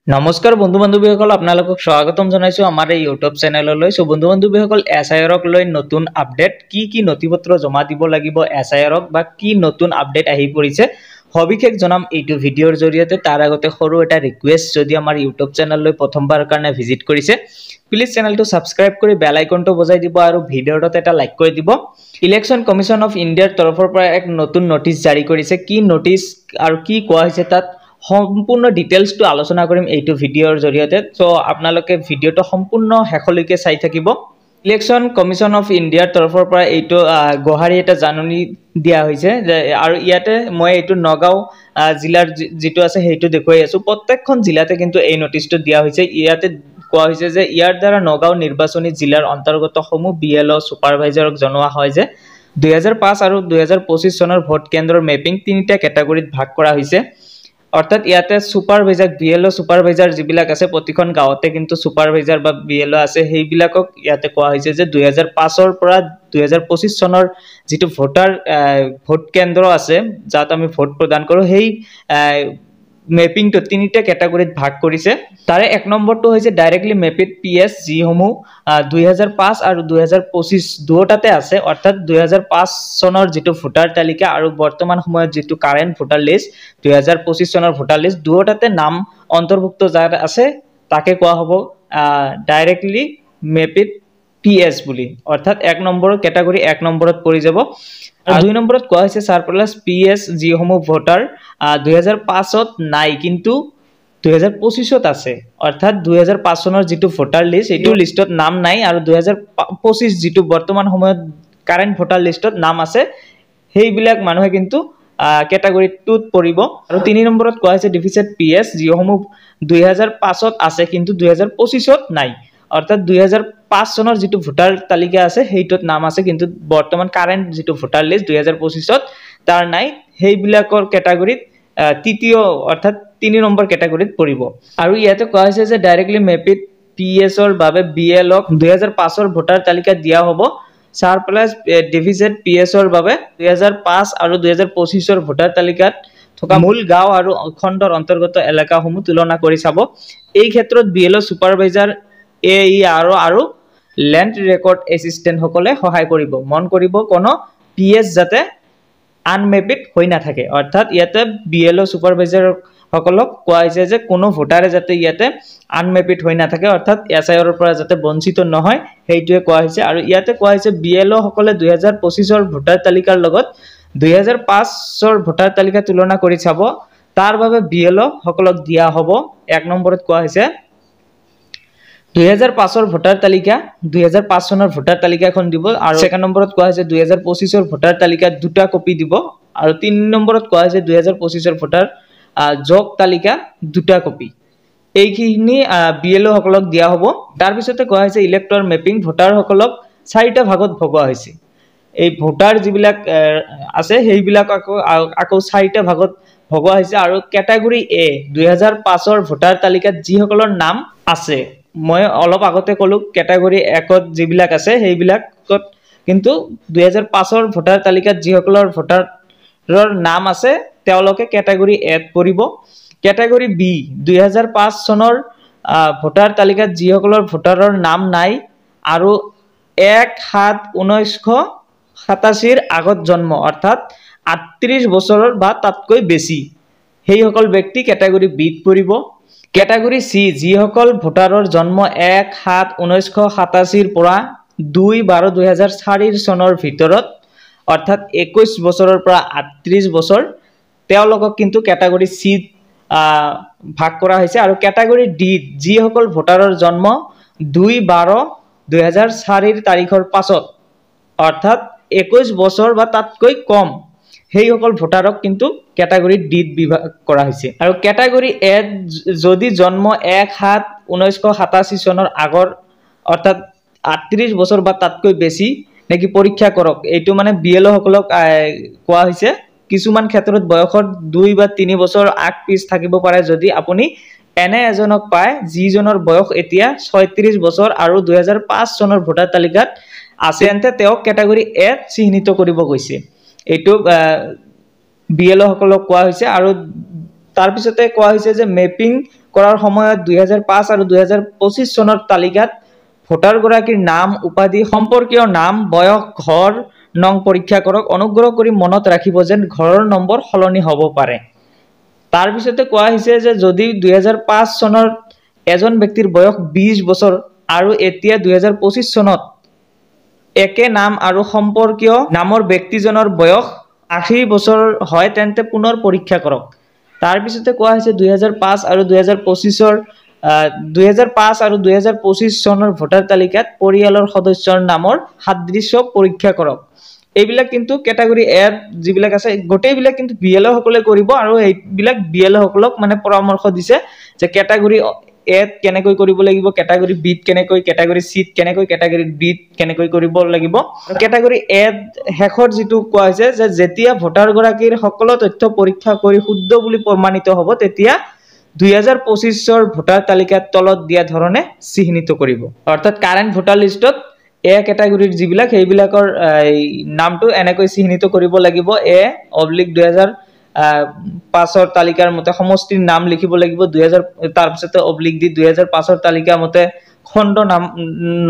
নমস্কাৰ বন্ধু বান্ধৱীসকল আপোনালোকক স্বাগতম জনাইছো আমাৰ এই ইউটিউব চেনেললৈ। সো বন্ধু বান্ধৱীসকল এছআইআৰক লৈ নতুন আপডেট কি নথিপত্ৰ জমা দিব লাগিব এছআইআৰক বা কি নতুন আপডেট আহি পৰিছে সবিশেষ জনাম এইটো ভিডিঅ'ৰ জৰিয়তে। তাৰ আগতে সৰু এটা ৰিকুৱেষ্ট, যদি আমাৰ ইউটিউব চেনেললৈ প্ৰথমবাৰ কাৰণে ভিজিট কৰিছে প্লিজ চেনেলটো সাবস্ক্ৰাইব কৰি বেল আইকনটো বজাই দিব আৰু ভিডিঅ'টোত এটা লাইক কৰি দিব। ইলেকশ্যন কমিশন অফ ইণ্ডিয়াৰ তৰফৰ পৰা এক নতুন নটিচ জাৰি কৰিছে। কি নটিচ আৰু কি কোৱা হৈছে তাত সম্পূৰ্ণ ডিটেইলছটো আলোচনা কৰিম এইটো ভিডিঅ'ৰ জৰিয়তে। সো আপোনালোকে ভিডিঅ'টো সম্পূৰ্ণ শেষলৈকে চাই থাকিব। ইলেকশ্যন কমিশন অফ ইণ্ডিয়াৰ তৰফৰ পৰা এইটো গুৱাহাটী এটা জাননী দিয়া হৈছে আৰু ইয়াতে মই এইটো নগাঁও জিলাৰ যেটো আছে সেইটো দেখুৱাই আছো। প্ৰত্যেকখন জিলাতে কিন্তু এই নটিচটো দিয়া হৈছে। ইয়াতে কোৱা হৈছে যে ইয়াৰ দ্বাৰা নগাঁও নিৰ্বাচনী জিলাৰ অন্তৰ্গত সমূহ বিএলঅ সুপাৰভাইজাৰক জনোৱা হয় যে 2005 আৰু 2025 চনৰ ভোট কেন্দ্ৰৰ মেপিং তিনিটা ক্যাটাগৰীত ভাগ কৰা হৈছে। অৰ্থাৎ ইয়াতে সুপাৰভাইজাৰ বিএলঅ সুপাৰভাইজাৰ যিবিলাক আছে প্ৰতিখন গাঁৱতে কিন্তু সুপাৰভাইজাৰ বা বিএলঅ আছে, সেইবিলাকক ইয়াতে কোৱা হৈছে যে 2005 পৰা 2025 চনৰ যেটো ভোট কেন্দ্ৰ আছে যাত আমি ভোট প্ৰদান কৰো, সেই মেপিং তো তিনিটা ক্যাটাগৰীত ভাগ কৰিছে। তাৰে এক নম্বৰটো হৈছে ডাইৰেক্টলি মেপিড পিএছ যিসমূহ 2005 আৰু 2025 দুটাতে আছে। অৰ্থাৎ 2005 চনৰ যেটো ভোটাৰ তালিকা আৰু বৰ্তমান সময়ত যেটো কাৰেন্ট ভোটাৰ লিষ্ট 2025 চনৰ ভোটাৰ লিষ্ট দুটাতে নাম অন্তৰ্ভুক্ত যাৰ আছে তাকে কোৱা হ'ব ডাইৰেক্টলি মেপিড পিএছ বুলি। অৰ্থাৎ এক নম্বৰৰ ক্যাটাগৰী এক নম্বৰত পৰি যাব। আৰু দুই নম্বৰত কোৱা হৈছে সাৰপ্লাস পিএছ যিসমূহ ভোটাৰ 2005ত নাই কিন্তু 2025ত আছে। অৰ্থাৎ 2005 চনৰ যেটো ভোটাৰ লিষ্ট এইটো লিষ্টত নাম নাই আৰু 2025 যেটো বৰ্তমান সময়ত কাৰেন্ট ভোটাৰ লিষ্টত নাম আছে, সেইবিলাক মানুহে কিন্তু ক্যাটাগৰী 2ত পৰিব। আৰু 3 নম্বৰত কোৱা হৈছে ডেফিচিট পিএছ যিসমূহ 2005ত আছে কিন্তু 2025ত নাই। অৰ্থাৎ 2005 চনৰ যেটো ভোটাৰ তালিকা আছে সেইটোত নাম আছে কিন্তু বৰ্তমান কাৰেন্ট যেটো ভোটাৰ লিষ্ট 2025ত তাৰ নাই, সেইবিলাকৰ ক্যাটাগৰীত তৃতীয় অৰ্থাৎ 3 নম্বৰ ক্যাটাগৰীত পৰিব। আৰু ইয়াতে কোৱা হৈছে যে ডাইৰেক্টলি মেপিড পিএছৰ বাবে বিএলঅক 2005ৰ ভোটাৰ তালিকা দিয়া হ'ব। সাৰপ্লাস ডেফিচিট পিএছৰ বাবে 2005 আৰু 2025ৰ ভোটাৰ তালিকাত থকা মূল গাঁও আৰু খণ্ডৰ অন্তৰ্গত এলেকাসমূহ তুলনা কৰি চাব। এই ক্ষেত্ৰত বিএলঅ সুপাৰভাইজাৰ AER আৰু ল্যান্ড ৰেকৰ্ড এসিস্ট্যান্ট সকলে সহায় কৰিব। মন কৰিব কোনো পিএছ যাতে আনমেপিড হৈ না থাকে। অৰ্থাৎ ইয়াতে বিএলঅ সুপাৰভাইজাৰ সকলক কোৱা হৈছে যে কোনো ভোটাৰে যাতে ইয়াতে আনমেপিড হৈ না থাকে, অৰ্থাৎ এছআইআৰৰ পৰা যাতে বঞ্চিত নহয় সেইটোৱে কোৱা হৈছে। আৰু ইয়াতে কোৱা হৈছে বিএলঅ সকলে 2025ৰ ভোটাৰ তালিকাৰ লগত 2005ৰ ভোটাৰ তালিকা তুলনা কৰি চাব। তাৰ বাবে বিএলঅ সকলক দিয়া হ'ব। এক নম্বৰত কোৱা হৈছে 2005ৰ ভোটাৰ তালিকা 2005 চনৰ ভোটাৰ তালিকাখন দিব। আৰু সেকেন্ড নম্বৰত কোৱা হৈছে 2025ৰ ভোটাৰ তালিকা দুটা কপি দিব। আৰু 3 নম্বৰত কোৱা হৈছে 2025ৰ ভোটাৰ যোগ তালিকা দুটা কপি। এইখিনি বিএলঅ সকলক দিয়া হ'ব। তাৰ পিছতে কোৱা হৈছে ইলেক্টৰ মেপিং ভোটাৰ সকলক 4টা ভাগত ভগোৱা হৈছে। এই ভোটাৰ যিবিলাক আছে সেইবিলাক আকৌ 4টা ভাগত ভগোৱা হৈছে। আৰু ক্যাটাগৰী এ 2005ৰ ভোটাৰ তালিকাত যিসকলৰ নাম আছে, মই অলপ আগতে কলো ক্যাটাগৰী 1ত যিবিলাক আছে সেইবিলাকত কিন্তু 2005ৰ ভোটাৰ তালিকাত যিসকলৰ ভোটাৰৰ নাম আছে তেওঁলোকে ক্যাটাগৰী এত পৰিব। ক্যাটাগৰী বি 2005 চনৰ ভোটাৰ তালিকাত যিসকলৰ ভোটাৰৰ নাম নাই আৰু 1/7/1987 আগত জন্ম, অৰ্থাৎ 38 বছৰৰ বা তাতকৈ বেছি, সেইসকল ব্যক্তি ক্যাটাগৰী বিত পৰিব। ক্যাটাগৰী সি যিসকল ভোটাৰৰ জন্ম 1/7/1987 পৰা 2/12/2004 চনৰ ভিতৰত, অৰ্থাৎ 21 বছৰৰ পৰা 38 বছৰ, তেওঁলোকক কিন্তু ক্যাটাগৰী সি ভাগ কৰা হৈছে। আৰু ক্যাটাগৰী ডি যিসকল ভোটাৰৰ জন্ম 2/12/2004 তাৰিখৰ পাছত, অৰ্থাৎ 21 বছৰ বা তাতকৈ কম, সেইসকল ভোটাৰক কিন্তু ক্যাটাগৰী ডিত বিভাগ কৰা হৈছে। আৰু ক্যাটাগৰী এ যদি জন্ম 1/7/1987 চনৰ আগৰ, অৰ্থাৎ 38 বছৰ বা তাতকৈ বেছি নেকি পৰীক্ষা কৰক। এইটো মানে বিএলঅ সকলক কোৱা হৈছে। কিছুমান ক্ষেত্ৰত বয়সৰ 2 বা 3 বছৰ আগ পিছ থাকিব পাৰে। যদি আপুনি এনে এজনক পায় যিজনৰ বয়স এতিয়া 36 বছৰ আৰু 2005 চনৰ ভোটাৰ তালিকাত আছে, তেন্তে তেওঁক ক্যাটাগৰী এ চিহ্নিত কৰিব গৈছে। এইটো বিএলঅ সকলক কোৱা হৈছে। আৰু তাৰ পিছতে কোৱা হৈছে যে মেপিং কৰাৰ সময়ত 2005 আৰু 2025 চনৰ তালিকাত ভোটাৰগৰাকীৰ নাম উপাধি সম্পৰ্কীয় নাম বয়স ঘৰ নং পৰীক্ষা কৰক অনুগ্ৰহ কৰি মনত ৰাখিব যে ঘৰৰ নম্বৰ সলনি হ'ব পাৰে তাৰ পিছতে কোৱা হৈছে যে যদি 2005 চনৰ এজন ব্যক্তিৰ বয়স 20 বছৰ আৰু এতিয়া 2025 চনত একে নাম আৰু সম্পৰ্কীয় নামৰ ব্যক্তিজনৰ বয়স 80 বছৰ হয় তেন্তে পুনৰ পৰীক্ষা কৰক তাৰ পিছতে কোৱা হৈছে 2005 আৰু 2025 চনৰ ভোটাৰ তালিকাত পৰিয়ালৰ সদস্যৰ নামৰ সাদৃশ্য পৰীক্ষা কৰক এইবিলাক কিন্তু ক্যাটাগৰী এ যিবিলাক আছে গোটেইবিলাক কিন্তু বিএলও সকলে কৰিব আৰু এইবিলাক বিএলও সকলক মানে পৰামৰ্শ দিছে যে ক্যাটাগৰী এ কেনেকৈ কৰিব লাগিব ক্যাটাগৰী বি কেনেকৈ ক্যাটাগৰী সি কেনেকৈ ক্যাটাগৰী বি কেনেকৈ কৰিব লাগিব ক্যাটাগৰী এ হেখৰ যেটো কোৱা হৈছে যে যেতিয়া ভোটাৰ গৰাকীৰ সকলো তথ্য পৰীক্ষা কৰি শুদ্ধ বুলি প্ৰমাণিত হ'ব তেতিয়া 2025 ৰ ভোটাৰ তালিকাত তলত দিয়া ধৰণে চিহ্নিত কৰিব অৰ্থাৎ কাৰেন্ট ভোটাৰ লিষ্টত এ ক্যাটাগৰীৰ যিবিলাক সেইবিলাকৰ নামটো এনেকৈ চিহ্নিত কৰিব লাগিব A/2005 ৰ তালিকাৰ মতে সমষ্টিৰ নাম লিখিব লাগিব 2000 তাৰ পিছতে অবলিক দি 2005 ৰ তালিকাৰ মতে খণ্ড নাম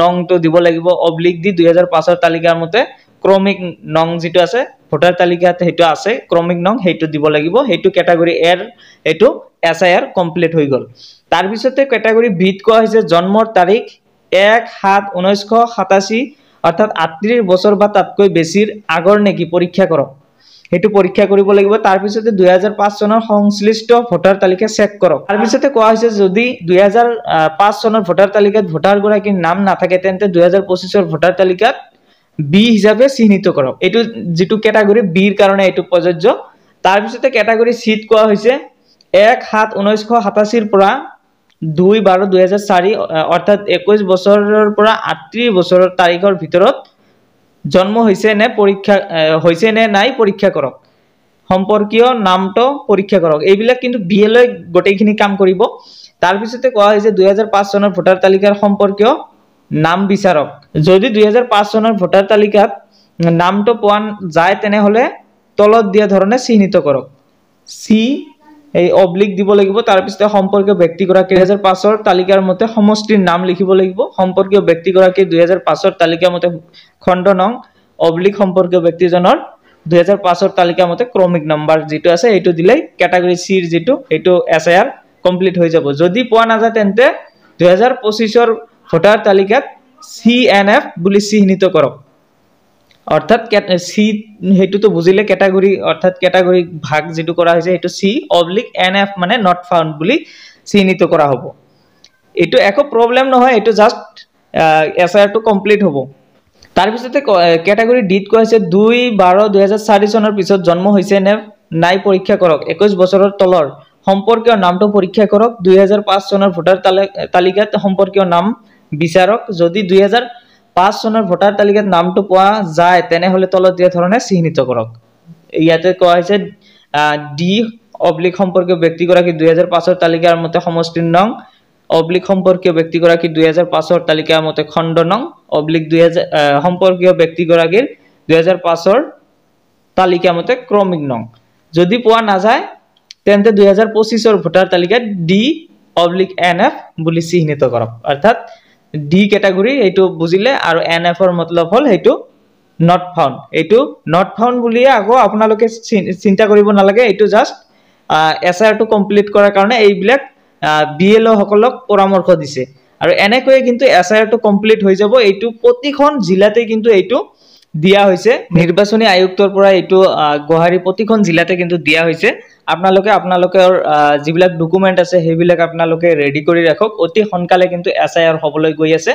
নংটো দিব লাগিব অবলিক দি 2005 ৰ তালিকাৰ মতে ক্ৰমিক নং যেটো আছে ভোটাৰ তালিকাত হেতু আছে ক্ৰমিক নং হেতু দিব লাগিব হেতু ক্যাটাগৰী এৰ হেতু এসআইআৰ কমপ্লিট হৈ গল তাৰ পিছতে ক্যাটাগৰী বি ত কোৱা হৈছে জন্মৰ তাৰিখ 1/7/1987 অৰ্থাৎ 38 বছৰ বা তাতকৈ বেছিৰ আগৰ নেকি পৰীক্ষা কৰক হেতু পৰীক্ষা কৰিব লাগিব তাৰ পিছতে 2005 চনৰ সংশ্লিষ্ট ভোটাৰ তালিকা চেক কৰক তাৰ পিছতে কোৱা হৈছে যদি 2005 চনৰ ভোটাৰ তালিকাত ভোটাৰ গৰাকীৰ নাম নাথাকে তেন্তে 2025 ৰ ভোটাৰ তালিকাত বি হিচাপে চিহ্নিত কৰক এটো যেটো ক্যাটাগৰী বি ৰ কাৰণে এটো প্ৰযোজ্য তাৰ পিছতে ক্যাটাগৰী সি ত কোৱা হৈছে 1/7/1987 ৰ পৰা 2/12/2004 অৰ্থাৎ 21 বছৰৰ পৰা 38 বছৰৰ তাৰিখৰ ভিতৰত জন্ম হৈছে নে পৰীক্ষা হৈছে নে নাই পৰীক্ষা কৰক সম্পৰ্কীয় নামটো পৰীক্ষা কৰক এইবিলাক কিন্তু বিএলও গোটেইখিনি কাম কৰিব তাৰ পিছতে কোৱা হৈছে 2005 চনৰ ভোটাৰ তালিকাৰ সম্পৰ্কীয় নাম বিচাৰক যদি 2005 চনৰ ভোটাৰ তালিকাত নামটো পোৱা যায় তেনে হলে তলত দিয়া ধৰণে চিহ্নিত কৰক সি এই অবলিক দিব লাগিব তাৰ পিছতে সম্পৰ্কীয় ব্যক্তিগৰাকী 2005 ৰ তালিকাৰ মতে সমষ্টিৰ নাম লিখিব লাগিব সম্পৰ্কীয় ব্যক্তিগৰাকী 2005 ৰ তালিকাৰ মতে খণ্ড নং অবলিক সম্পৰ্কীয় ব্যক্তিজনৰ 2005 ৰ তালিকাৰ মতে ক্ৰমিক নম্বৰ যেটো আছে এটো দিলে ক্যাটাগৰী সি ৰ যেটো এটো এসআইআৰ কমপ্লিট হৈ যাব যদি পোৱা না যায় তেন্তে 2025 ৰ ভোটাৰ তালিকাত সিএনএফ বুলি চিহ্নিত কৰক অৰ্থাৎ সি হেতু তো বুজিলে ক্যাটাগৰী অৰ্থাৎ ক্যাটাগৰী ভাগ যেটো কৰা হৈছে এটো সি অবলিক এনএফ মানে নট ফাউন্ড বুলি চিহ্নিত কৰা হ'ব এটো একো প্ৰবলেম নহয় এটো জাস্ট এসআইআৰ টো কমপ্লিট হ'ব তাৰ পিছতে ক্যাটাগৰী ডি ত কৈছে 2/12/2004 চনৰ পিছত জন্ম হৈছে নে নাই পৰীক্ষা কৰক 21 বছৰৰ তলৰ সম্পৰ্কীয় নামটো পৰীক্ষা কৰক 2005 চনৰ ভোটাৰ তালিকাত সম্পৰ্কীয় নাম বিচাৰক যদি 2005 চনৰ ভোটাৰ তালিকাত নামটো পোৱা যায় তেনে হলে তলত দিয়া ধৰণে চিহ্নিত কৰক ইয়াতে কোৱা হৈছে ডি অবলিক সম্পৰ্কীয় ব্যক্তিগৰাকী 2005 ৰ তালিকাৰ মতে সমষ্টিৰ নং অবলিক সম্পৰ্কীয় ব্যক্তিগৰাকী 2005 ৰ তালিকাৰ মতে খণ্ড নং অবলিক 2000 সম্পৰ্কীয় ব্যক্তিগৰাকীৰ 2005 ৰ তালিকা মতে ক্ৰমিক নং যদি পোৱা না যায় তেন্তে 2025 ৰ ভোটাৰ তালিকাত ডি অবলিক এনএফ বুলি চিহ্নিত কৰক অৰ্থাৎ ডি ক্যাটাগৰী এটো বুজিলে আৰু এনএফ ৰ মতলব হল হেতু নট ফাউন্ড এটো নট ফাউন্ড বুলি আগো আপোনালোকে চিন্তা কৰিব নালাগে এটো জাস্ট এসআইআৰ টো কমপ্লিট কৰাৰ কাৰণে এইবিলাক বিএলও সকলক পৰামৰ্শ দিছে আৰু এনেকৈ কিন্তু এসআইআৰ টো কমপ্লিট হৈ যাব এটো প্ৰতিখন জিলাতে কিন্তু এটো দিয়া হৈছে নিৰ্বাচনী আয়ুক্তৰ পৰা এটো গুৱাহাটী প্ৰতিখন জিলাতে কিন্তু দিয়া হৈছে আপোনালোকৰ যিবিলাক ডকুমেন্ট আছে হেবিলাক আপোনালোকে ৰেডি কৰি ৰাখক অতি সোনকালে কিন্তু এসআইআৰ হ'বলৈ গৈ আছে